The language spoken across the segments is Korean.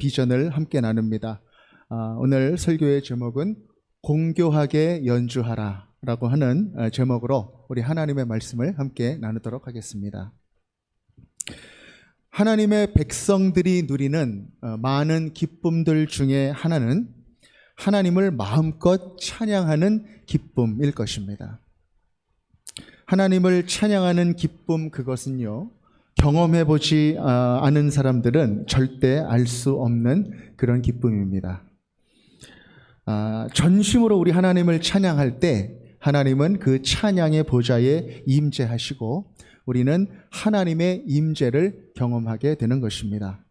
비전을 함께 나눕니다. 오늘 설교의 제목은 공교하게 연주하라 라고 하는 제목으로 우리 하나님의 말씀을 함께 나누도록 하겠습니다. 하나님의 백성들이 누리는 많은 기쁨들 중에 하나는 하나님을 마음껏 찬양하는 기쁨일 것입니다. 하나님을 찬양하는 기쁨, 그것은요, 경험해보지 않은 사람들은 절대 알 수 없는 그런 기쁨입니다. 전심으로 우리 하나님을 찬양할 때 하나님은 그 찬양의 보좌에 임재하시고 우리는 하나님의 임재를 경험하게 되는 것입니다.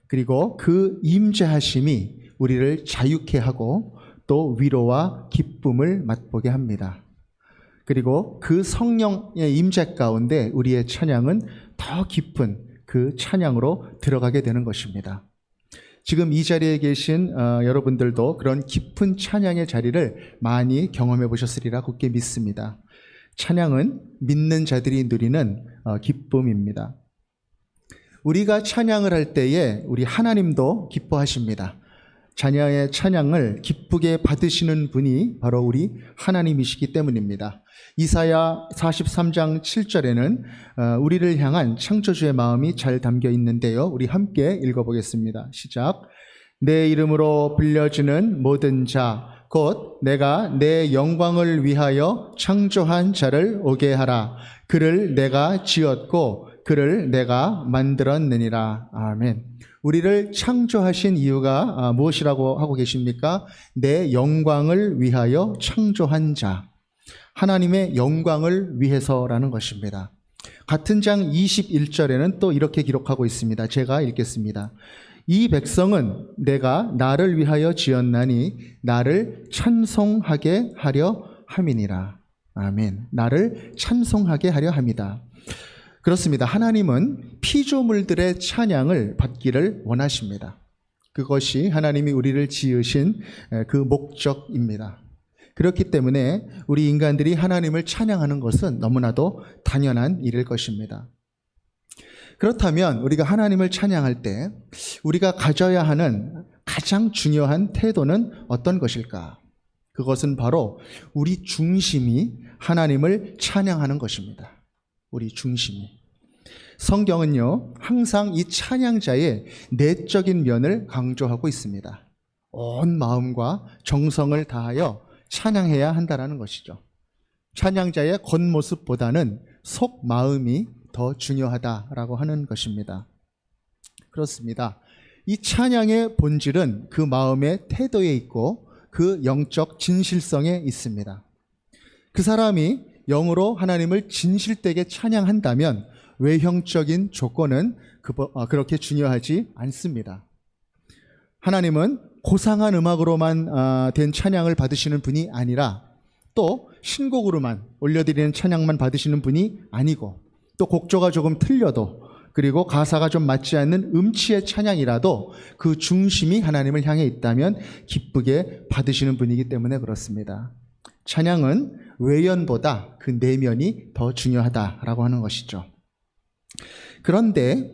그리고 그 임재하심이 우리를 자유케 하고 또 위로와 기쁨을 맛보게 합니다. 그리고 그 성령의 임재 가운데 우리의 찬양은 더 깊은 그 찬양으로 들어가게 되는 것입니다. 지금 이 자리에 계신 여러분들도 그런 깊은 찬양의 자리를 많이 경험해 보셨으리라 굳게 믿습니다. 찬양은 믿는 자들이 누리는 기쁨입니다. 우리가 찬양을 할 때에 우리 하나님도 기뻐하십니다. 자녀의 찬양을 기쁘게 받으시는 분이 바로 우리 하나님이시기 때문입니다. 이사야 43장 7절에는 우리를 향한 창조주의 마음이 잘 담겨 있는데요, 우리 함께 읽어보겠습니다. 시작. 내 이름으로 불려지는 모든 자 곧 내가 내 영광을 위하여 창조한 자를 오게 하라. 그를 내가 지었고 그를 내가 만들었느니라. 아멘. 우리를 창조하신 이유가 무엇이라고 하고 계십니까? 내 영광을 위하여 창조한 자, 하나님의 영광을 위해서라는 것입니다. 같은 장 21절에는 또 이렇게 기록하고 있습니다. 제가 읽겠습니다. 이 백성은 내가 나를 위하여 지었나니 나를 찬송하게 하려 함이니라. 아멘. 나를 찬송하게 하려 함이다. 그렇습니다. 하나님은 피조물들의 찬양을 받기를 원하십니다. 그것이 하나님이 우리를 지으신 그 목적입니다. 그렇기 때문에 우리 인간들이 하나님을 찬양하는 것은 너무나도 당연한 일일 것입니다. 그렇다면 우리가 하나님을 찬양할 때 우리가 가져야 하는 가장 중요한 태도는 어떤 것일까? 그것은 바로 우리 중심이 하나님을 찬양하는 것입니다. 우리 중심이. 성경은요, 항상 이 찬양자의 내적인 면을 강조하고 있습니다. 온 마음과 정성을 다하여 찬양해야 한다는 것이죠. 찬양자의 겉모습보다는 속 마음이 더 중요하다라고 하는 것입니다. 그렇습니다. 이 찬양의 본질은 그 마음의 태도에 있고 그 영적 진실성에 있습니다. 그 사람이 영으로 하나님을 진실되게 찬양한다면 외형적인 조건은 그렇게 중요하지 않습니다. 하나님은 고상한 음악으로만 된 찬양을 받으시는 분이 아니라 또 신곡으로만 올려드리는 찬양만 받으시는 분이 아니고 또 곡조가 조금 틀려도 그리고 가사가 좀 맞지 않는 음치의 찬양이라도 그 중심이 하나님을 향해 있다면 기쁘게 받으시는 분이기 때문에 그렇습니다. 찬양은 외연보다 그 내면이 더 중요하다라고 하는 것이죠. 그런데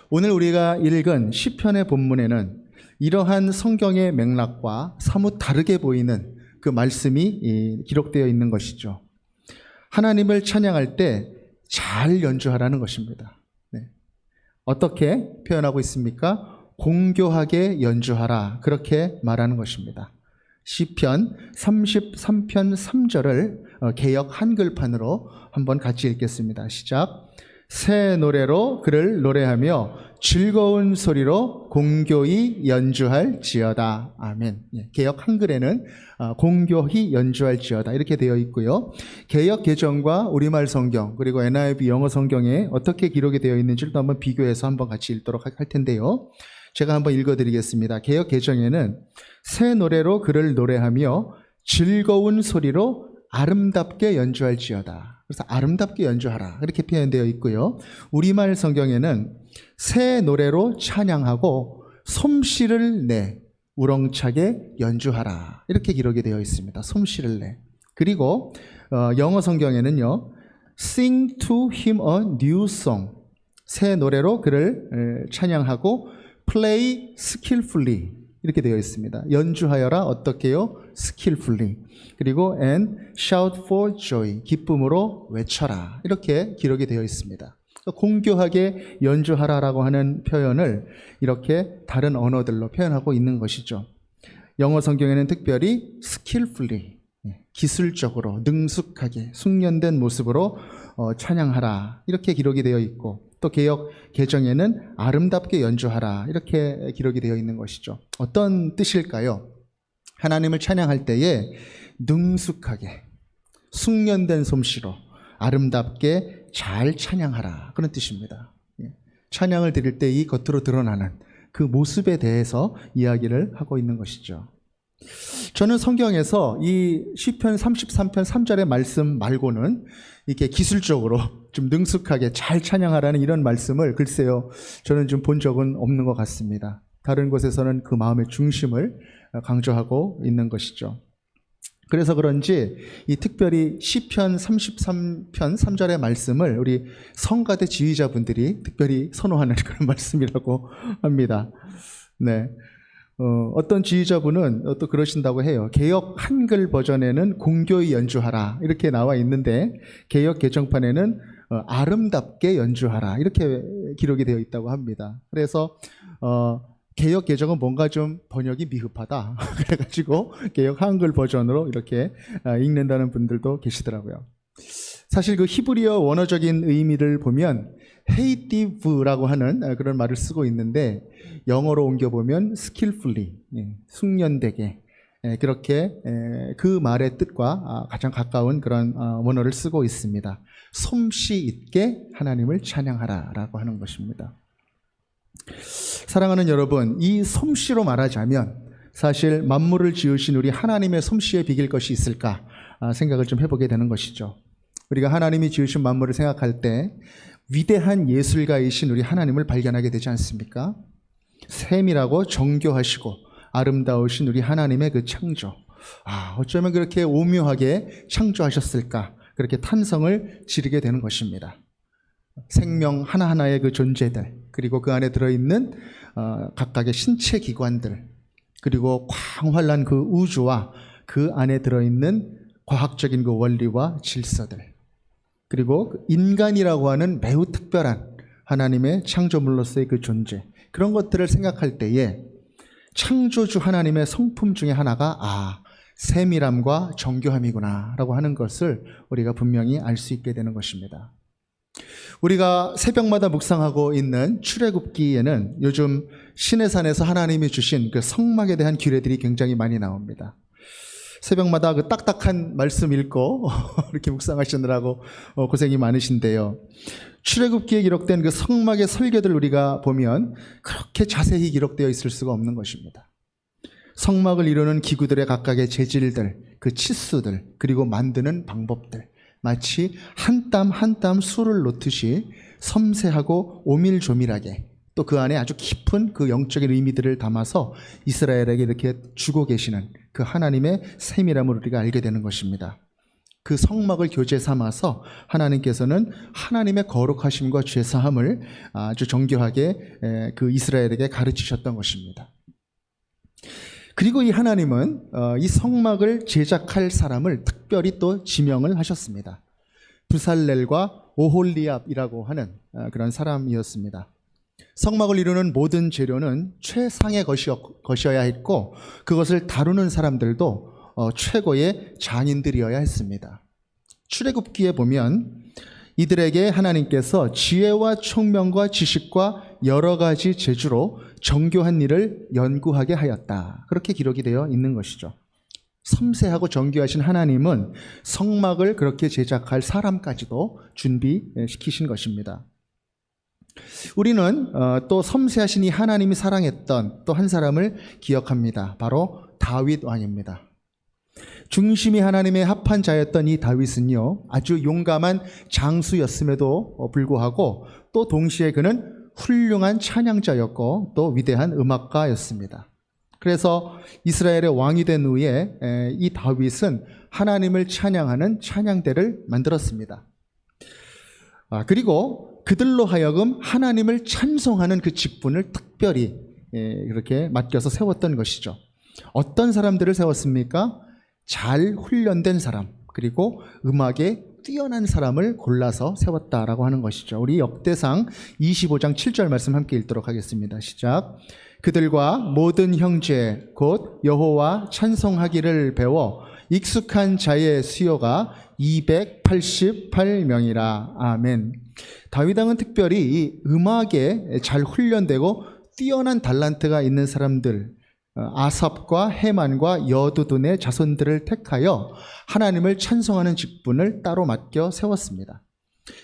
오늘 우리가 읽은 시편의 본문에는 이러한 성경의 맥락과 사뭇 다르게 보이는 그 말씀이 기록되어 있는 것이죠. 하나님을 찬양할 때 잘 연주하라는 것입니다. 네. 어떻게 표현하고 있습니까? 공교하게 연주하라, 그렇게 말하는 것입니다. 시편 33편 3절을 개역 한글판으로 한번 같이 읽겠습니다. 시작. 새 노래로 그를 노래하며 즐거운 소리로 공교히 연주할지어다. 아멘. 개역 한글에는 공교히 연주할지어다 이렇게 되어 있고요. 개역 개정과 우리말 성경 그리고 NIV 영어 성경에 어떻게 기록이 되어 있는지를 또 한번 비교해서 한번 같이 읽도록 할 텐데요. 제가 한번 읽어드리겠습니다. 개역 개정에는 새 노래로 그를 노래하며 즐거운 소리로 아름답게 연주할지어다. 그래서 아름답게 연주하라 이렇게 표현되어 있고요. 우리말 성경에는 새 노래로 찬양하고 솜씨를 내 우렁차게 연주하라 이렇게 기록이 되어 있습니다. 솜씨를 내. 그리고 영어 성경에는요, Sing to him a new song, 새 노래로 그를 찬양하고 play skillfully 이렇게 되어 있습니다. 연주하여라 어떻게요? skillfully. 그리고 and shout for joy 기쁨으로 외쳐라 이렇게 기록이 되어 있습니다. 공교하게 연주하라라고 하는 표현을 이렇게 다른 언어들로 표현하고 있는 것이죠. 영어 성경에는 특별히 skillfully 기술적으로 능숙하게 숙련된 모습으로 찬양하라 이렇게 기록이 되어 있고 또 개역 개정에는 아름답게 연주하라 이렇게 기록이 되어 있는 것이죠. 어떤 뜻일까요? 하나님을 찬양할 때에 능숙하게 숙련된 솜씨로 아름답게 잘 찬양하라 그런 뜻입니다. 찬양을 드릴 때 이 겉으로 드러나는 그 모습에 대해서 이야기를 하고 있는 것이죠. 저는 성경에서 이 시편 33편 3절의 말씀 말고는 이렇게 기술적으로 좀 능숙하게 잘 찬양하라는 이런 말씀을 글쎄요 저는 좀 본 적은 없는 것 같습니다. 다른 곳에서는 그 마음의 중심을 강조하고 있는 것이죠. 그래서 그런지 이 특별히 시편 33편 3절의 말씀을 우리 성가대 지휘자분들이 특별히 선호하는 그런 말씀이라고 합니다. 네. 어떤 지휘자분은 또 그러신다고 해요. 개역 한글 버전에는 공교히 연주하라 이렇게 나와 있는데 개역 개정판에는 아름답게 연주하라 이렇게 기록이 되어 있다고 합니다. 그래서 개역 개정은 뭔가 좀 번역이 미흡하다 그래가지고 개역 한글 버전으로 이렇게 읽는다는 분들도 계시더라고요. 사실 그 히브리어 원어적인 의미를 보면 헤이티브라고 하는 그런 말을 쓰고 있는데 영어로 옮겨보면 skillfully 숙련되게 그렇게 그 말의 뜻과 가장 가까운 그런 원어를 쓰고 있습니다. 솜씨 있게 하나님을 찬양하라 라고 하는 것입니다. 사랑하는 여러분, 이 솜씨로 말하자면 사실 만물을 지으신 우리 하나님의 솜씨에 비길 것이 있을까 생각을 좀 해보게 되는 것이죠. 우리가 하나님이 지으신 만물을 생각할 때 위대한 예술가이신 우리 하나님을 발견하게 되지 않습니까? 세밀하고 정교하시고 아름다우신 우리 하나님의 그 창조. 어쩌면 그렇게 오묘하게 창조하셨을까? 그렇게 탄성을 지르게 되는 것입니다. 생명 하나하나의 그 존재들, 그리고 그 안에 들어있는 각각의 신체 기관들, 그리고 광활한 그 우주와 그 안에 들어있는 과학적인 그 원리와 질서들, 그리고 인간이라고 하는 매우 특별한 하나님의 창조물로서의 그 존재, 그런 것들을 생각할 때에 창조주 하나님의 성품 중에 하나가 세밀함과 정교함이구나 라고 하는 것을 우리가 분명히 알 수 있게 되는 것입니다. 우리가 새벽마다 묵상하고 있는 출애굽기에는 요즘 시내산에서 하나님이 주신 그 성막에 대한 규례들이 굉장히 많이 나옵니다. 새벽마다 그 딱딱한 말씀 읽고 이렇게 묵상하시느라고 고생이 많으신데요. 출애굽기에 기록된 그 성막의 설계들 우리가 보면 그렇게 자세히 기록되어 있을 수가 없는 것입니다. 성막을 이루는 기구들의 각각의 재질들, 그 치수들, 그리고 만드는 방법들, 마치 한 땀 한 땀 수를 놓듯이 섬세하고 오밀조밀하게 또 그 안에 아주 깊은 그 영적인 의미들을 담아서 이스라엘에게 이렇게 주고 계시는 그 하나님의 세밀함을 우리가 알게 되는 것입니다. 그 성막을 교제 삼아서 하나님께서는 하나님의 거룩하심과 죄사함을 아주 정교하게 그 이스라엘에게 가르치셨던 것입니다. 그리고 이 하나님은 이 성막을 제작할 사람을 특별히 또 지명을 하셨습니다. 브살렐과 오홀리압이라고 하는 그런 사람이었습니다. 성막을 이루는 모든 재료는 최상의 것이어야 했고 그것을 다루는 사람들도 최고의 장인들이어야 했습니다. 출애굽기에 보면 이들에게 하나님께서 지혜와 총명과 지식과 여러 가지 재주로 정교한 일을 연구하게 하였다. 그렇게 기록이 되어 있는 것이죠. 섬세하고 정교하신 하나님은 성막을 그렇게 제작할 사람까지도 준비시키신 것입니다. 우리는 또 섬세하신 이 하나님이 사랑했던 또 한 사람을 기억합니다. 바로 다윗 왕입니다. 중심이 하나님의 합한 자였던 이 다윗은요, 아주 용감한 장수였음에도 불구하고 또 동시에 그는 훌륭한 찬양자였고 또 위대한 음악가였습니다. 그래서 이스라엘의 왕이 된 후에 이 다윗은 하나님을 찬양하는 찬양대를 만들었습니다. 그리고 그들로 하여금 하나님을 찬송하는 그 직분을 특별히 그렇게 맡겨서 세웠던 것이죠. 어떤 사람들을 세웠습니까? 잘 훈련된 사람, 그리고 음악에 뛰어난 사람을 골라서 세웠다라고 하는 것이죠. 우리 역대상 25장 7절 말씀 함께 읽도록 하겠습니다. 시작. 그들과 모든 형제 곧 여호와 찬송하기를 배워 익숙한 자의 수요가 288명이라. 아멘. 다윗 왕은 특별히 이 음악에 잘 훈련되고 뛰어난 달란트가 있는 사람들, 아삽과 헤만과 여두둔의 자손들을 택하여 하나님을 찬송하는 직분을 따로 맡겨 세웠습니다.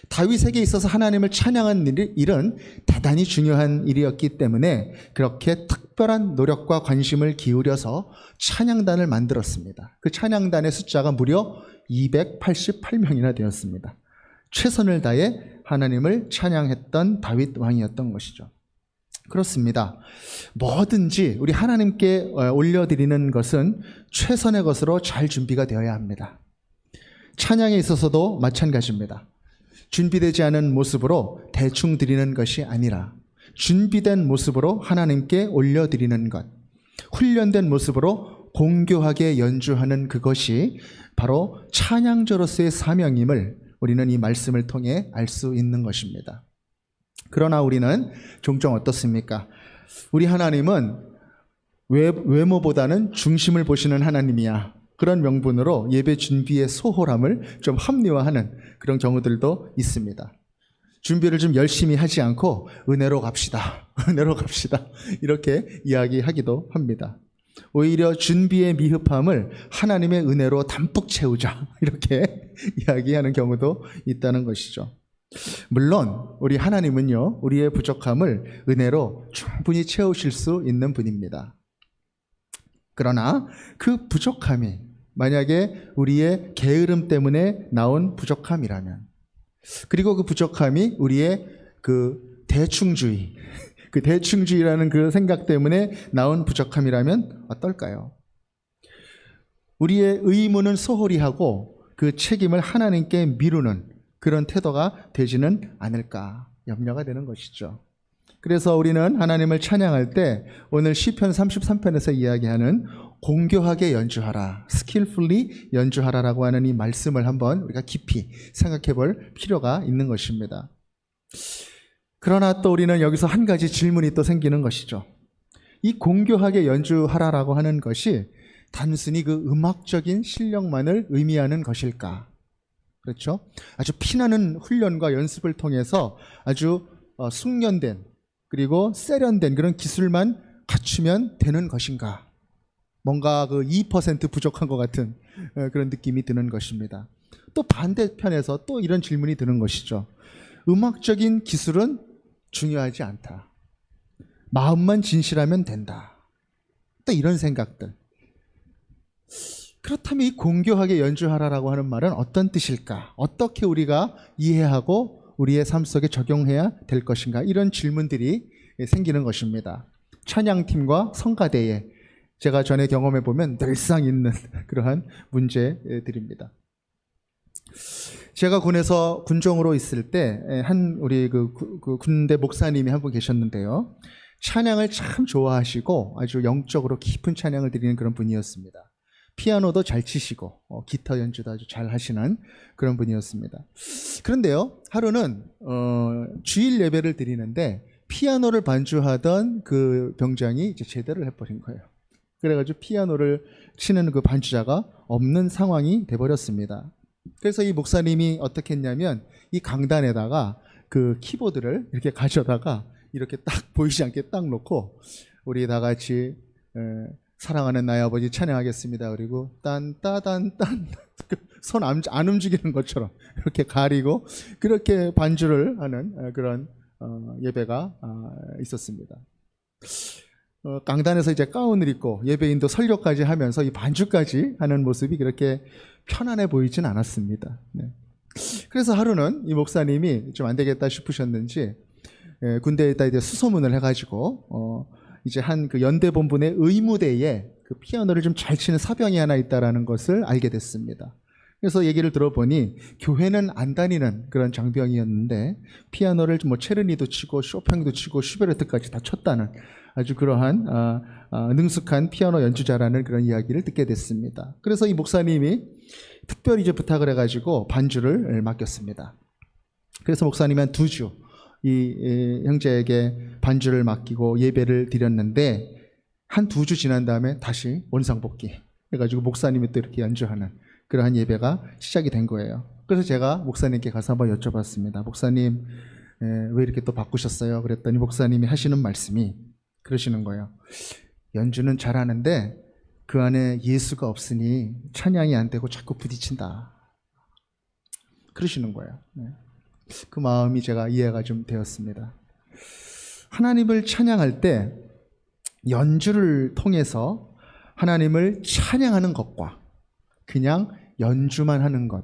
다윗에게 있어서 하나님을 찬양하는 일은 대단히 중요한 일이었기 때문에 그렇게 특별한 노력과 관심을 기울여서 찬양단을 만들었습니다. 그 찬양단의 숫자가 무려 288명이나 되었습니다. 최선을 다해 하나님을 찬양했던 다윗 왕이었던 것이죠. 그렇습니다. 뭐든지 우리 하나님께 올려드리는 것은 최선의 것으로 잘 준비가 되어야 합니다. 찬양에 있어서도 마찬가지입니다. 준비되지 않은 모습으로 대충 드리는 것이 아니라 준비된 모습으로 하나님께 올려드리는 것, 훈련된 모습으로 공교하게 연주하는 그것이 바로 찬양자로서의 사명임을 우리는 이 말씀을 통해 알 수 있는 것입니다. 그러나 우리는 종종 어떻습니까? 우리 하나님은 외모보다는 중심을 보시는 하나님이야. 그런 명분으로 예배 준비의 소홀함을 좀 합리화하는 그런 경우들도 있습니다. 준비를 좀 열심히 하지 않고 은혜로 갑시다. 은혜로 갑시다. 이렇게 이야기하기도 합니다. 오히려 준비의 미흡함을 하나님의 은혜로 담뿍 채우자. 이렇게 이야기하는 경우도 있다는 것이죠. 물론 우리 하나님은요, 우리의 부족함을 은혜로 충분히 채우실 수 있는 분입니다. 그러나 그 부족함이 만약에 우리의 게으름 때문에 나온 부족함이라면, 그리고 그 부족함이 우리의 그 대충주의, 그 대충주의라는 그 생각 때문에 나온 부족함이라면 어떨까요? 우리의 의무는 소홀히 하고 그 책임을 하나님께 미루는 그런 태도가 되지는 않을까 염려가 되는 것이죠. 그래서 우리는 하나님을 찬양할 때 오늘 시편 33편에서 이야기하는 공교하게 연주하라, skillfully 연주하라라고 하는 이 말씀을 한번 우리가 깊이 생각해 볼 필요가 있는 것입니다. 그러나 또 우리는 여기서 한 가지 질문이 또 생기는 것이죠. 이 공교하게 연주하라라고 하는 것이 단순히 그 음악적인 실력만을 의미하는 것일까? 그렇죠? 아주 피나는 훈련과 연습을 통해서 아주 숙련된 그리고 세련된 그런 기술만 갖추면 되는 것인가? 뭔가 그 2% 부족한 것 같은 그런 느낌이 드는 것입니다. 또 반대편에서 또 이런 질문이 드는 것이죠. 음악적인 기술은 중요하지 않다. 마음만 진실하면 된다. 또 이런 생각들. 그렇다면 이 공교하게 연주하라라고 하는 말은 어떤 뜻일까? 어떻게 우리가 이해하고 우리의 삶 속에 적용해야 될 것인가? 이런 질문들이 생기는 것입니다. 찬양팀과 성가대에 제가 전에 경험해 보면 늘상 있는 그러한 문제들입니다. 제가 군에서 군종으로 있을 때 한 우리 그 군대 목사님이 한 분 계셨는데요. 찬양을 참 좋아하시고 아주 영적으로 깊은 찬양을 드리는 그런 분이었습니다. 피아노도 잘 치시고 기타 연주도 아주 잘 하시는 그런 분이었습니다. 그런데요, 하루는 주일 예배를 드리는데 피아노를 반주하던 그 병장이 이제 제대를 해버린 거예요. 그래가지고 피아노를 치는 그 반주자가 없는 상황이 돼버렸습니다. 그래서 이 목사님이 어떻게 했냐면 이 강단에다가 그 키보드를 이렇게 가져다가 이렇게 딱 보이지 않게 딱 놓고 우리 다 같이 사랑하는 나의 아버지 찬양하겠습니다. 그리고 딴따단딴 손 안 움직이는 것처럼 이렇게 가리고 그렇게 반주를 하는 그런 예배가 있었습니다. 강단에서 이제 가운을 입고 예배인도 설교까지 하면서 이 반주까지 하는 모습이 그렇게 편안해 보이진 않았습니다. 네. 그래서 하루는 이 목사님이 좀 안 되겠다 싶으셨는지 군대에다 이제 수소문을 해가지고 이제 한 그 연대 본부 내 의무대에 그 피아노를 좀 잘 치는 사병이 하나 있다라는 것을 알게 됐습니다. 그래서 얘기를 들어보니 교회는 안 다니는 그런 장병이었는데 피아노를 뭐 체르니도 치고 쇼팽도 치고 슈베르트까지 다 쳤다는 아주 그러한 능숙한 피아노 연주자라는 그런 이야기를 듣게 됐습니다. 그래서 이 목사님이 특별히 이제 부탁을 해가지고 반주를 맡겼습니다. 그래서 목사님이 한 2주 이 형제에게 반주를 맡기고 예배를 드렸는데 한 2주 지난 다음에 다시 원상복귀 해가지고 목사님이 또 이렇게 연주하는 그러한 예배가 시작이 된 거예요. 그래서 제가 목사님께 가서 한번 여쭤봤습니다. 목사님 왜 이렇게 또 바꾸셨어요? 그랬더니 목사님이 하시는 말씀이 그러시는 거예요. 연주는 잘하는데 그 안에 예수가 없으니 찬양이 안 되고 자꾸 부딪힌다. 그러시는 거예요. 그 마음이 제가 이해가 좀 되었습니다. 하나님을 찬양할 때 연주를 통해서 하나님을 찬양하는 것과 그냥 연주만 하는 것,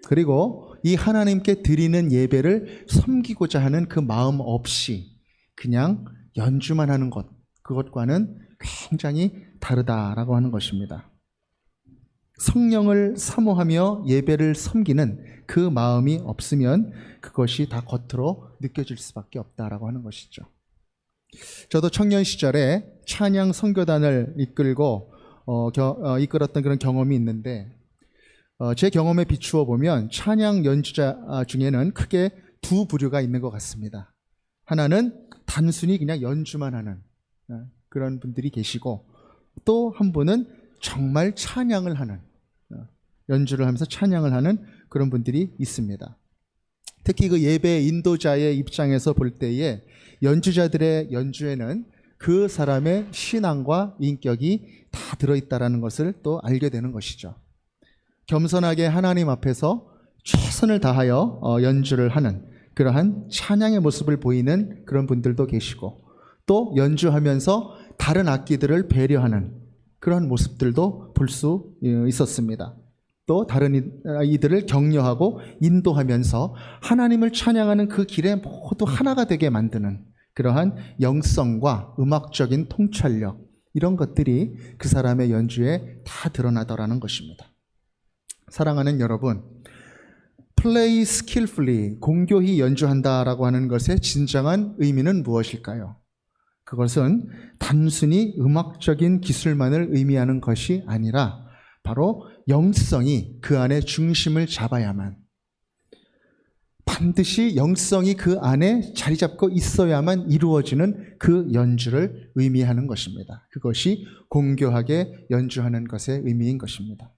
그리고 이 하나님께 드리는 예배를 섬기고자 하는 그 마음 없이 그냥 연주만 하는 것, 그것과는 굉장히 다르다라고 하는 것입니다. 성령을 사모하며 예배를 섬기는 그 마음이 없으면 그것이 다 겉으로 느껴질 수밖에 없다라고 하는 것이죠. 저도 청년 시절에 찬양 선교단을 이끌고 이끌었던 그런 경험이 있는데 제 경험에 비추어 보면 찬양 연주자 중에는 크게 2 부류가 있는 것 같습니다. 하나는 단순히 그냥 연주만 하는 그런 분들이 계시고 또 한 분은 정말 찬양을 하는 연주를 하면서 찬양을 하는 그런 분들이 있습니다. 특히 그 예배 인도자의 입장에서 볼 때에 연주자들의 연주에는 그 사람의 신앙과 인격이 다 들어있다는 것을 또 알게 되는 것이죠. 겸손하게 하나님 앞에서 최선을 다하여 연주를 하는 그러한 찬양의 모습을 보이는 그런 분들도 계시고 또 연주하면서 다른 악기들을 배려하는 그런 모습들도 볼 수 있었습니다. 또 다른 이들을 격려하고 인도하면서 하나님을 찬양하는 그 길에 모두 하나가 되게 만드는 그러한 영성과 음악적인 통찰력, 이런 것들이 그 사람의 연주에 다 드러나더라는 것입니다. 사랑하는 여러분, play skillfully, 공교히 연주한다라고 하는 것의 진정한 의미는 무엇일까요? 그것은 단순히 음악적인 기술만을 의미하는 것이 아니라 바로 영성이 그 안에 중심을 잡아야만, 반드시 영성이 그 안에 자리 잡고 있어야만 이루어지는 그 연주를 의미하는 것입니다. 그것이 공교하게 연주하는 것의 의미인 것입니다.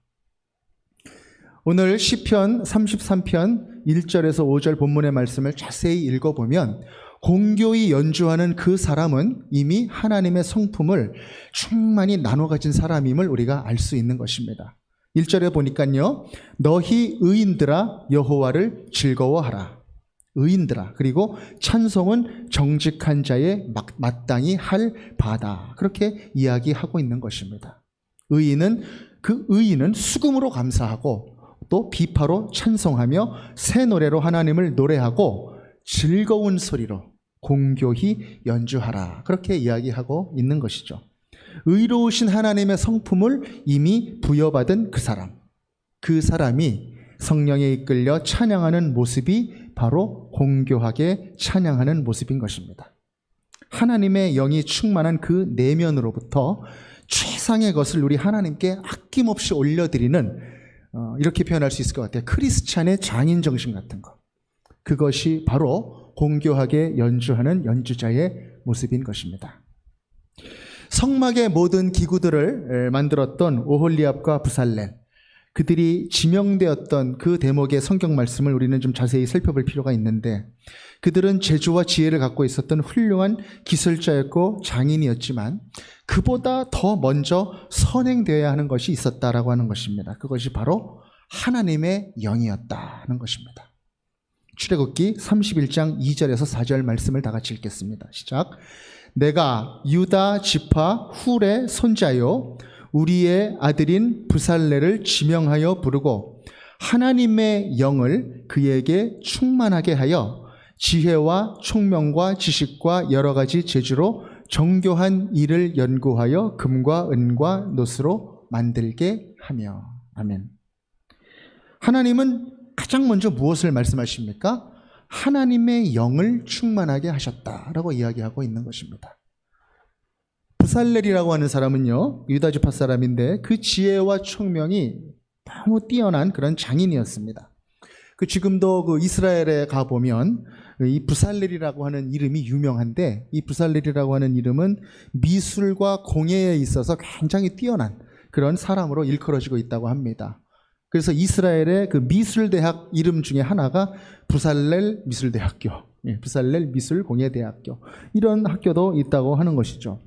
오늘 시편 33편 1절에서 5절 본문의 말씀을 자세히 읽어보면 공교히 연주하는 그 사람은 이미 하나님의 성품을 충만히 나눠 가진 사람임을 우리가 알 수 있는 것입니다. 1절에 보니까요, 너희 의인들아 여호와를 즐거워하라. 의인들아. 그리고 찬송은 정직한 자의 마땅히 할 바다. 그렇게 이야기하고 있는 것입니다. 그 의인은 수금으로 감사하고 또 비파로 찬송하며 새 노래로 하나님을 노래하고 즐거운 소리로 공교히 연주하라. 그렇게 이야기하고 있는 것이죠. 의로우신 하나님의 성품을 이미 부여받은 그 사람이 성령에 이끌려 찬양하는 모습이 바로 공교하게 찬양하는 모습인 것입니다. 하나님의 영이 충만한 그 내면으로부터 최상의 것을 우리 하나님께 아낌없이 올려드리는, 이렇게 표현할 수 있을 것 같아요. 크리스찬의 장인 정신 같은 것. 그것이 바로 공교하게 연주하는 연주자의 모습인 것입니다. 성막의 모든 기구들을 만들었던 오홀리압과 부살렐, 그들이 지명되었던 그 대목의 성경 말씀을 우리는 좀 자세히 살펴볼 필요가 있는데, 그들은 재주와 지혜를 갖고 있었던 훌륭한 기술자였고 장인이었지만 그보다 더 먼저 선행되어야 하는 것이 있었다라고 하는 것입니다. 그것이 바로 하나님의 영이었다는 것입니다. 출애굽기 31장 2절에서 4절 말씀을 다 같이 읽겠습니다. 시작. 내가 유다 지파 훌의 손자요 우리의 아들인 부살렐을 지명하여 부르고 하나님의 영을 그에게 충만하게 하여 지혜와 총명과 지식과 여러 가지 재주로 정교한 일을 연구하여 금과 은과 노스로 만들게 하며. 아멘. 하나님은 가장 먼저 무엇을 말씀하십니까? 하나님의 영을 충만하게 하셨다라고 이야기하고 있는 것입니다. 부살렐이라고 하는 사람은요, 유다 지파 사람인데 그 지혜와 총명이 너무 뛰어난 그런 장인이었습니다. 지금도 그 이스라엘에 가보면 이 부살렐이라고 하는 이름이 유명한데, 이 부살렐이라고 하는 이름은 미술과 공예에 있어서 굉장히 뛰어난 그런 사람으로 일컬어지고 있다고 합니다. 그래서 이스라엘의 그 미술대학 이름 중에 하나가 부살렐 미술대학교, 부살렐 미술공예대학교, 이런 학교도 있다고 하는 것이죠.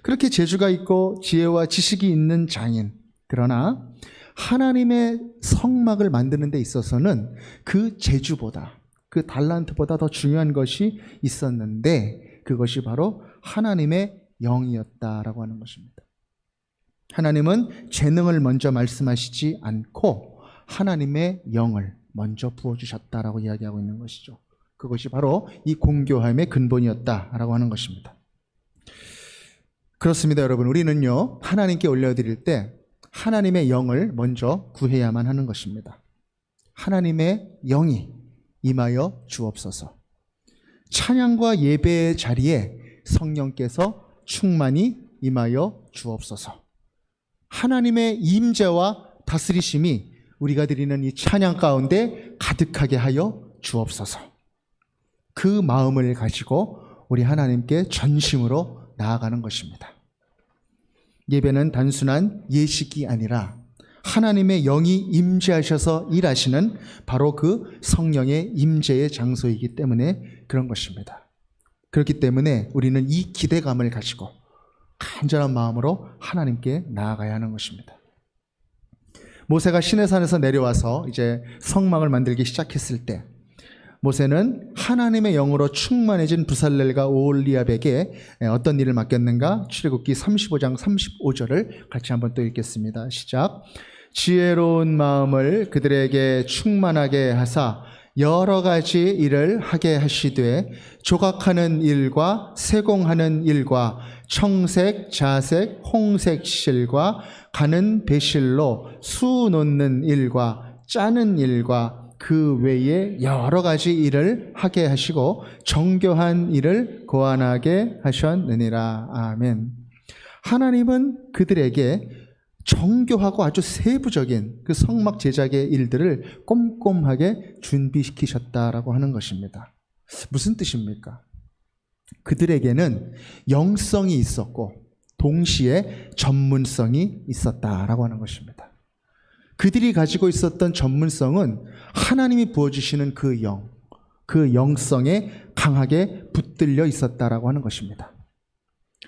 그렇게 재주가 있고 지혜와 지식이 있는 장인, 그러나 하나님의 성막을 만드는 데 있어서는 그 재주보다, 그 달란트보다 더 중요한 것이 있었는데, 그것이 바로 하나님의 영이었다라고 하는 것입니다. 하나님은 재능을 먼저 말씀하시지 않고 하나님의 영을 먼저 부어주셨다라고 이야기하고 있는 것이죠. 그것이 바로 이 공교함의 근본이었다라고 하는 것입니다. 그렇습니다, 여러분. 우리는요, 하나님께 올려드릴 때 하나님의 영을 먼저 구해야만 하는 것입니다. 하나님의 영이 임하여 주옵소서. 찬양과 예배의 자리에 성령께서 충만히 임하여 주옵소서. 하나님의 임재와 다스리심이 우리가 드리는 이 찬양 가운데 가득하게 하여 주옵소서. 그 마음을 가지고 우리 하나님께 전심으로 나아가는 것입니다. 예배는 단순한 예식이 아니라 하나님의 영이 임재하셔서 일하시는 바로 그 성령의 임재의 장소이기 때문에 그런 것입니다. 그렇기 때문에 우리는 이 기대감을 가지고 간절한 마음으로 하나님께 나아가야 하는 것입니다. 모세가 시내산에서 내려와서 이제 성막을 만들기 시작했을 때 모세는 하나님의 영으로 충만해진 부살렐과 오홀리압에게 어떤 일을 맡겼는가? 출애굽기 35장 35절을 같이 한번 또 읽겠습니다. 시작. 지혜로운 마음을 그들에게 충만하게 하사 여러 가지 일을 하게 하시되 조각하는 일과 세공하는 일과 청색, 자색, 홍색 실과 가는 배실로 수 놓는 일과 짜는 일과 그 외에 여러 가지 일을 하게 하시고 정교한 일을 고안하게 하셨느니라. 아멘. 하나님은 그들에게 정교하고 아주 세부적인 그 성막 제작의 일들을 꼼꼼하게 준비시키셨다라고 하는 것입니다. 무슨 뜻입니까? 그들에게는 영성이 있었고 동시에 전문성이 있었다라고 하는 것입니다. 그들이 가지고 있었던 전문성은 하나님이 부어주시는 그 영성에 강하게 붙들려 있었다라고 하는 것입니다.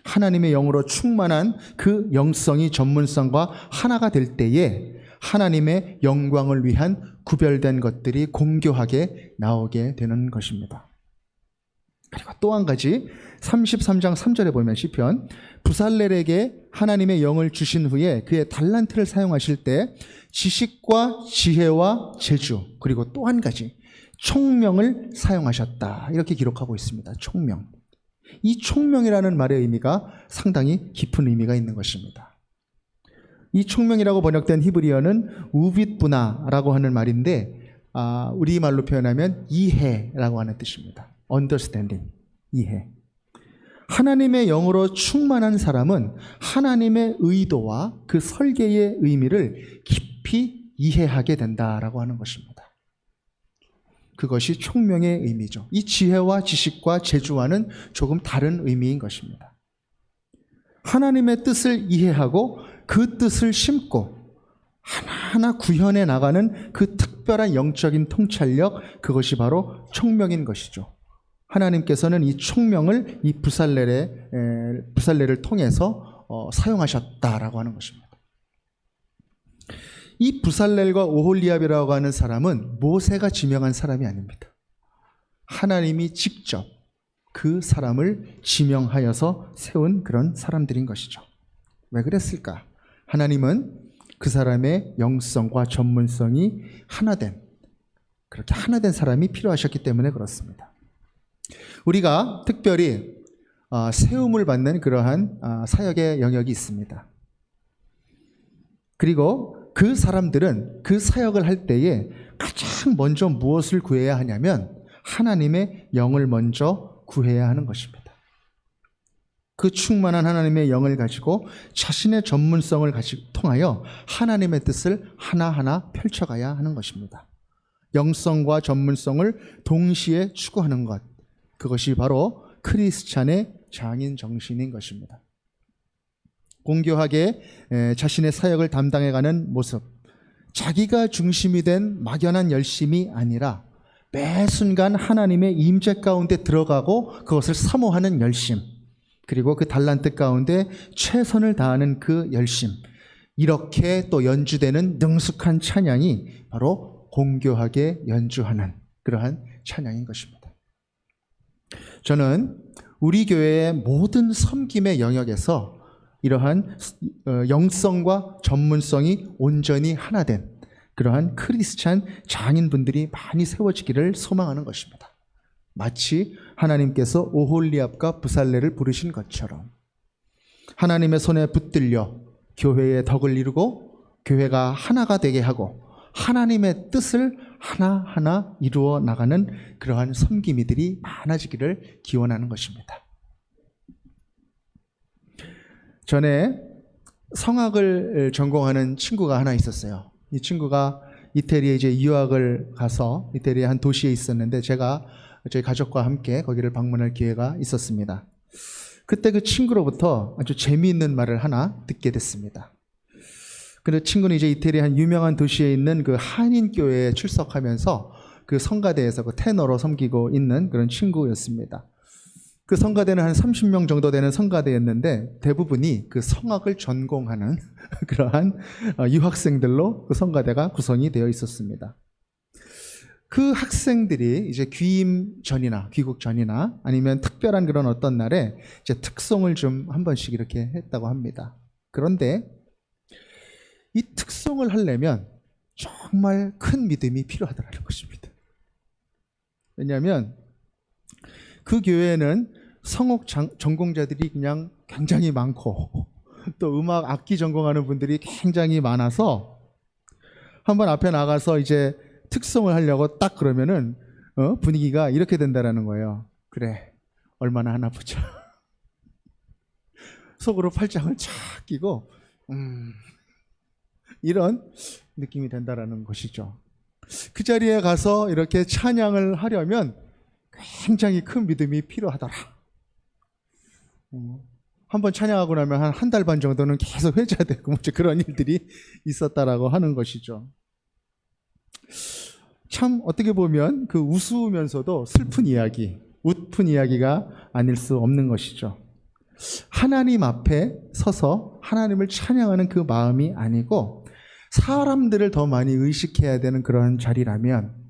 하나님의 영으로 충만한 그 영성이 전문성과 하나가 될 때에 하나님의 영광을 위한 구별된 것들이 공교하게 나오게 되는 것입니다. 그리고 또 한 가지 33장 3절에 보면 시편 부살렐에게 하나님의 영을 주신 후에 그의 달란트를 사용하실 때 지식과 지혜와 재주, 그리고 또 한 가지 총명을 사용하셨다, 이렇게 기록하고 있습니다. 총명. 이 총명이라는 말의 의미가 상당히 깊은 의미가 있는 것입니다. 이 총명이라고 번역된 히브리어는 우빗부나라고 하는 말인데 우리말로 표현하면 이해라고 하는 뜻입니다. understanding, 이해. 하나님의 영으로 충만한 사람은 하나님의 의도와 그 설계의 의미를 깊이 이해하게 된다라고 하는 것입니다. 그것이 총명의 의미죠. 이 지혜와 지식과 재주와는 조금 다른 의미인 것입니다. 하나님의 뜻을 이해하고 그 뜻을 심고 하나하나 구현해 나가는 그 특별한 영적인 통찰력, 그것이 바로 총명인 것이죠. 하나님께서는 이 총명을 이 부살렐을 통해서 사용하셨다라고 하는 것입니다. 이 부살렐과 오홀리압이라고 하는 사람은 모세가 지명한 사람이 아닙니다. 하나님이 직접 그 사람을 지명하여서 세운 그런 사람들인 것이죠. 왜 그랬을까? 하나님은 그 사람의 영성과 전문성이 그렇게 하나된 사람이 필요하셨기 때문에 그렇습니다. 우리가 특별히 세움을 받는 그러한 사역의 영역이 있습니다. 그리고 그 사람들은 그 사역을 할 때에 가장 먼저 무엇을 구해야 하냐면 하나님의 영을 먼저 구해야 하는 것입니다. 그 충만한 하나님의 영을 가지고 자신의 전문성을 통하여 하나님의 뜻을 하나하나 펼쳐가야 하는 것입니다. 영성과 전문성을 동시에 추구하는 것, 그것이 바로 크리스찬의 장인 정신인 것입니다. 공교하게 자신의 사역을 담당해가는 모습, 자기가 중심이 된 막연한 열심이 아니라 매 순간 하나님의 임재 가운데 들어가고 그것을 사모하는 열심, 그리고 그 달란트 가운데 최선을 다하는 그 열심, 이렇게 또 연주되는 능숙한 찬양이 바로 공교하게 연주하는 그러한 찬양인 것입니다. 저는 우리 교회의 모든 섬김의 영역에서 이러한 영성과 전문성이 온전히 하나 된 그러한 크리스찬 장인분들이 많이 세워지기를 소망하는 것입니다. 마치 하나님께서 오홀리압과 부살레를 부르신 것처럼 하나님의 손에 붙들려 교회의 덕을 이루고 교회가 하나가 되게 하고 하나님의 뜻을 하나하나 이루어 나가는 그러한 섬김이들이 많아지기를 기원하는 것입니다. 전에 성악을 전공하는 친구가 하나 있었어요. 이 친구가 이태리에 이제 유학을 가서 이태리의 한 도시에 있었는데 제가 저희 가족과 함께 거기를 방문할 기회가 있었습니다. 그때 그 친구로부터 아주 재미있는 말을 하나 듣게 됐습니다. 그 친구는 이제 이태리 한 유명한 도시에 있는 그 한인교회에 출석하면서 그 성가대에서 그 테너로 섬기고 있는 그런 친구였습니다. 그 성가대는 한 30명 정도 되는 성가대였는데 대부분이 그 성악을 전공하는 그러한 유학생들로 그 성가대가 구성이 되어 있었습니다. 그 학생들이 이제 귀임 전이나 귀국 전이나 아니면 특별한 그런 어떤 날에 이제 특송을 좀 한 번씩 이렇게 했다고 합니다. 그런데 이 특송을 하려면 정말 큰 믿음이 필요하다는 것입니다. 왜냐하면 그 교회에는 성악 전공자들이 그냥 굉장히 많고 또 음악 악기 전공하는 분들이 굉장히 많아서 한번 앞에 나가서 이제 특송을 하려고 딱 그러면은 분위기가 이렇게 된다라는 거예요. 그래, 얼마나 하나 보자. 속으로 팔짱을 착 끼고 이런 느낌이 된다라는 것이죠. 그 자리에 가서 이렇게 찬양을 하려면 굉장히 큰 믿음이 필요하더라. 한번 찬양하고 나면 한 달 반 정도는 계속 회자되고 뭐 그런 일들이 있었다라고 하는 것이죠. 참 어떻게 보면 그 우스우면서도 슬픈 이야기, 웃픈 이야기가 아닐 수 없는 것이죠. 하나님 앞에 서서 하나님을 찬양하는 그 마음이 아니고 사람들을 더 많이 의식해야 되는 그런 자리라면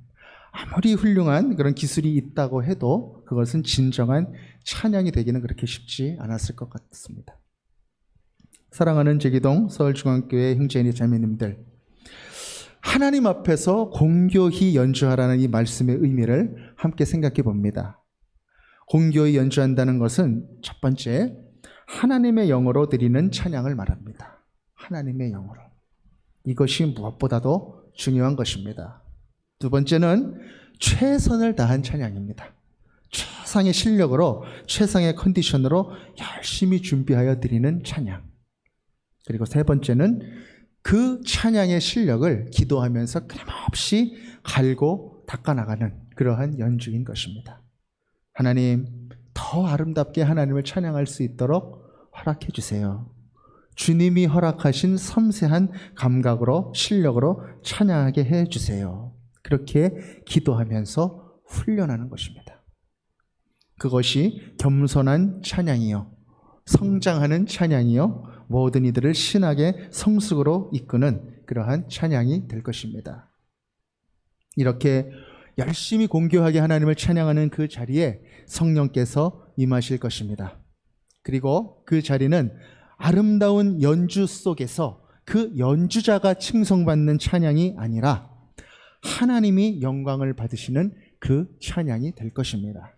아무리 훌륭한 그런 기술이 있다고 해도 그것은 진정한 찬양이 되기는 그렇게 쉽지 않았을 것 같습니다. 사랑하는 제기동 서울중앙교회 형제님 자매님들, 하나님 앞에서 공교히 연주하라는 이 말씀의 의미를 함께 생각해 봅니다. 공교히 연주한다는 것은 첫 번째, 하나님의 영으로 드리는 찬양을 말합니다. 하나님의 영으로. 이것이 무엇보다도 중요한 것입니다. 두 번째는 최선을 다한 찬양입니다. 최상의 실력으로, 최상의 컨디션으로 열심히 준비하여 드리는 찬양. 그리고 세 번째는 그 찬양의 실력을 기도하면서 끊임없이 갈고 닦아나가는 그러한 연주인 것입니다. 하나님, 더 아름답게 하나님을 찬양할 수 있도록 허락해 주세요. 주님이 허락하신 섬세한 감각으로, 실력으로 찬양하게 해 주세요. 그렇게 기도하면서 훈련하는 것입니다. 그것이 겸손한 찬양이요, 성장하는 찬양이요, 모든 이들을 신학의 성숙으로 이끄는 그러한 찬양이 될 것입니다. 이렇게 열심히 공교하게 하나님을 찬양하는 그 자리에 성령께서 임하실 것입니다. 그리고 그 자리는 아름다운 연주 속에서 그 연주자가 칭송받는 찬양이 아니라 하나님이 영광을 받으시는 그 찬양이 될 것입니다.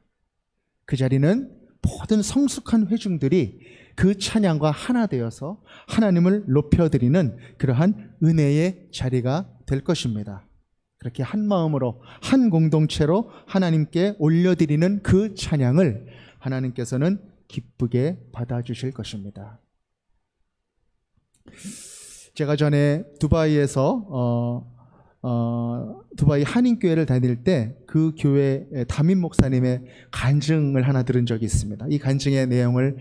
그 자리는 모든 성숙한 회중들이 그 찬양과 하나 되어서 하나님을 높여드리는 그러한 은혜의 자리가 될 것입니다. 그렇게 한 마음으로 한 공동체로 하나님께 올려드리는 그 찬양을 하나님께서는 기쁘게 받아주실 것입니다. 제가 전에 두바이에서 두바이 한인교회를 다닐 때 그 교회 담임 목사님의 간증을 하나 들은 적이 있습니다. 이 간증의 내용을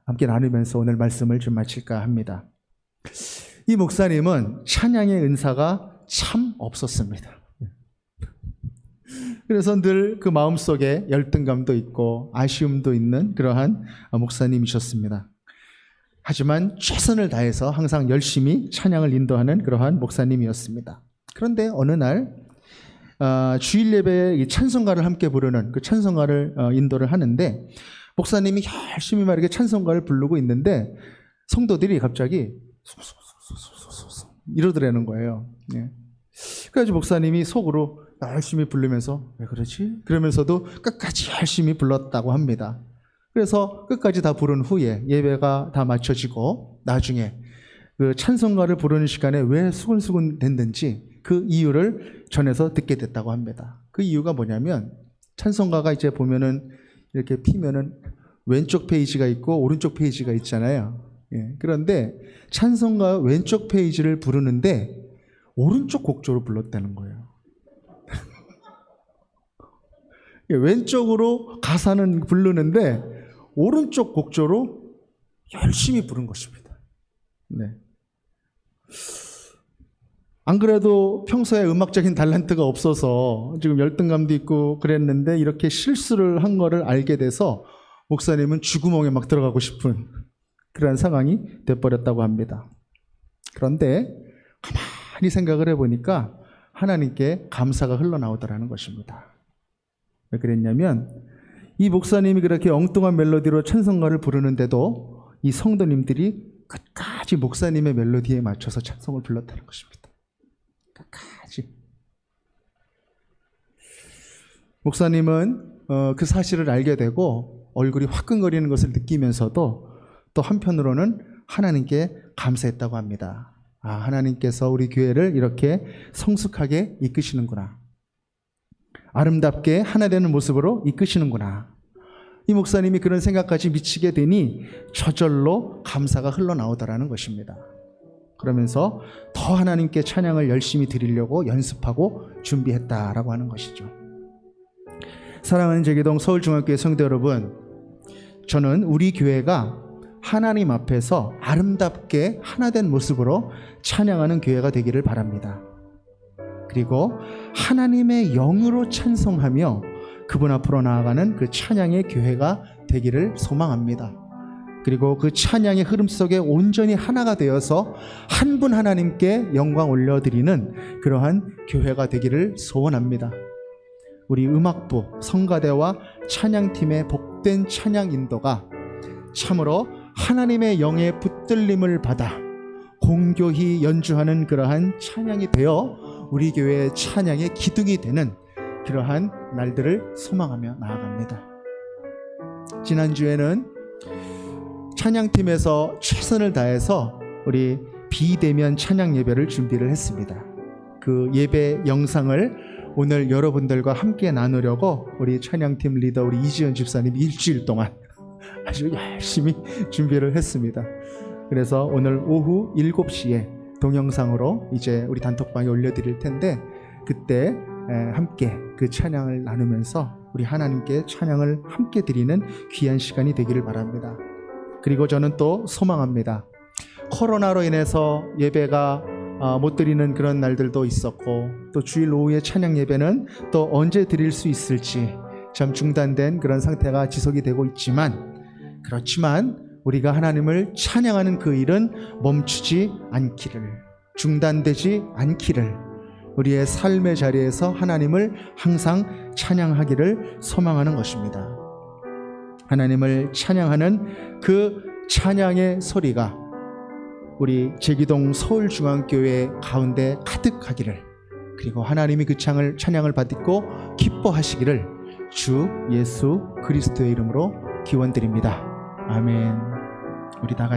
함께 나누면서 오늘 말씀을 좀 마칠까 합니다. 이 목사님은 찬양의 은사가 참 없었습니다. 그래서 늘 그 마음속에 열등감도 있고 아쉬움도 있는 그러한 목사님이셨습니다. 하지만 최선을 다해서 항상 열심히 찬양을 인도하는 그러한 목사님이었습니다. 그런데 어느 날 주일 예배에 찬송가를 함께 부르는 그 찬송가를 인도를 하는데 목사님이 열심히 말이게 찬송가를 부르고 있는데 성도들이 갑자기 이러더라는 거예요. 그래가지고 목사님이 속으로 열심히 부르면서 왜 그러지? 그러면서도 끝까지 열심히 불렀다고 합니다. 그래서 끝까지 다 부른 후에 예배가 다 마쳐지고 나중에 그 찬송가를 부르는 시간에 왜 수근수근 됐는지 그 이유를 전해서 듣게 됐다고 합니다. 그 이유가 뭐냐면 찬송가가 이제 보면은 이렇게 피면은 왼쪽 페이지가 있고 오른쪽 페이지가 있잖아요. 그런데 찬송가 왼쪽 페이지를 부르는데 오른쪽 곡조로 불렀다는 거예요. 왼쪽으로 가사는 부르는데 오른쪽 곡조로 열심히 부른 것입니다. 안 그래도 평소에 음악적인 달란트가 없어서 지금 열등감도 있고 그랬는데 이렇게 실수를 한 거를 알게 돼서 목사님은 쥐구멍에 막 들어가고 싶은 그런 상황이 돼버렸다고 합니다. 그런데 가만히 생각을 해보니까 하나님께 감사가 흘러나오더라는 것입니다. 왜 그랬냐면 이 목사님이 그렇게 엉뚱한 멜로디로 찬송가를 부르는데도 이 성도님들이 끝까지 목사님의 멜로디에 맞춰서 찬송을 불렀다는 것입니다. 끝까지. 목사님은 그 사실을 알게 되고 얼굴이 화끈거리는 것을 느끼면서도 또 한편으로는 하나님께 감사했다고 합니다. 하나님께서 우리 교회를 이렇게 성숙하게 이끄시는구나. 아름답게 하나 되는 모습으로 이끄시는구나. 이 목사님이 그런 생각까지 미치게 되니 저절로 감사가 흘러나오더라는 것입니다. 그러면서 더 하나님께 찬양을 열심히 드리려고 연습하고 준비했다라고 하는 것이죠. 사랑하는 제기동 서울중앙교회 성도 여러분, 저는 우리 교회가 하나님 앞에서 아름답게 하나된 모습으로 찬양하는 교회가 되기를 바랍니다. 그리고 하나님의 영으로 찬송하며 그분 앞으로 나아가는 그 찬양의 교회가 되기를 소망합니다. 그리고 그 찬양의 흐름 속에 온전히 하나가 되어서 한 분 하나님께 영광 올려드리는 그러한 교회가 되기를 소원합니다. 우리 음악부, 성가대와 찬양팀의 복된 찬양 인도가 참으로 하나님의 영의 붙들림을 받아 공교히 연주하는 그러한 찬양이 되어 우리 교회의 찬양의 기둥이 되는 그러한 날들을 소망하며 나아갑니다. 지난주에는 찬양팀에서 최선을 다해서 우리 비대면 찬양 예배를 준비를 했습니다. 그 예배 영상을 오늘 여러분들과 함께 나누려고 우리 찬양팀 리더 우리 이지연 집사님이 일주일 동안 아주 열심히 준비를 했습니다. 그래서 오늘 오후 7시에 동영상으로 이제 우리 단톡방에 올려드릴 텐데 그때 함께 그 찬양을 나누면서 우리 하나님께 찬양을 함께 드리는 귀한 시간이 되기를 바랍니다. 그리고 저는 또 소망합니다. 코로나로 인해서 예배가 못 드리는 그런 날들도 있었고 또 주일 오후에 찬양 예배는 또 언제 드릴 수 있을지 참 중단된 그런 상태가 지속이 되고 있지만 그렇지만 우리가 하나님을 찬양하는 그 일은 멈추지 않기를, 중단되지 않기를, 우리의 삶의 자리에서 하나님을 항상 찬양하기를 소망하는 것입니다. 하나님을 찬양하는 그 찬양의 소리가 우리 제기동 서울중앙교회 가운데 가득하기를, 그리고 하나님이 그 찬양을 받고 기뻐하시기를 주 예수 그리스도의 이름으로 기원드립니다. 아멘. 우리 다 같이